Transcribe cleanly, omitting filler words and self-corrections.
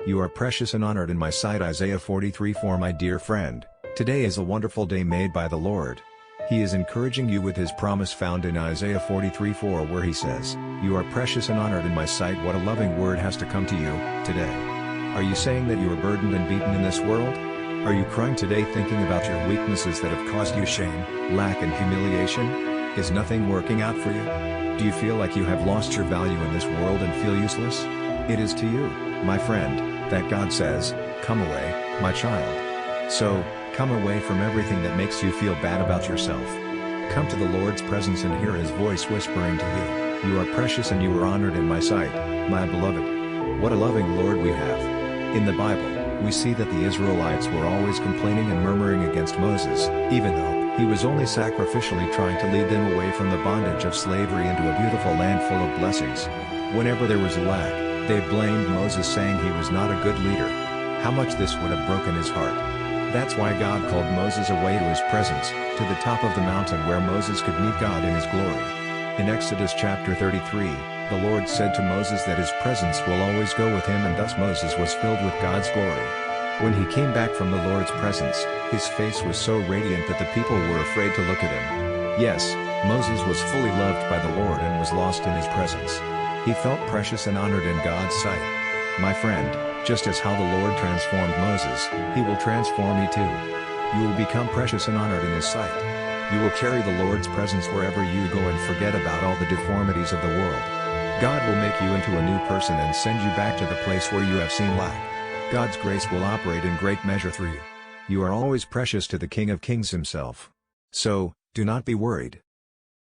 You are precious and honored in my sight. Isaiah 43:4. My dear friend, today is a wonderful day made by the Lord. He is encouraging you with his promise found in Isaiah 43:4, where he says, "You are precious and honored in my sight." What a loving word has to come to you today. Are you saying that you are burdened and beaten in this world? Are you crying today thinking about your weaknesses that have caused you shame, lack and humiliation? Is nothing working out for you? Do you feel like you have lost your value in this world and feel useless? It is to you, my friend, that God says, "Come away, my child." So, come away from everything that makes you feel bad about yourself. Come to the Lord's presence and hear his voice whispering to you, "You are precious and you are honored in my sight, my beloved." What a loving Lord we have. In the Bible, we see that the Israelites were always complaining and murmuring against Moses, even though he was only sacrificially trying to lead them away from the bondage of slavery into a beautiful land full of blessings. Whenever there was a lack, they blamed Moses, saying he was not a good leader. How much this would have broken his heart. That's why God called Moses away to his presence, to the top of the mountain where Moses could meet God in his glory. In Exodus chapter 33, the Lord said to Moses that his presence will always go with him, and thus Moses was filled with God's glory. When he came back from the Lord's presence, his face was so radiant that the people were afraid to look at him. Yes, Moses was fully loved by the Lord and was lost in his presence. He felt precious and honored in God's sight. My friend, just as how the Lord transformed Moses, he will transform you too. You will become precious and honored in his sight. You will carry the Lord's presence wherever you go and forget about all the deformities of the world. God will make you into a new person and send you back to the place where you have seen lack. God's grace will operate in great measure through you. You are always precious to the King of Kings himself. So, do not be worried.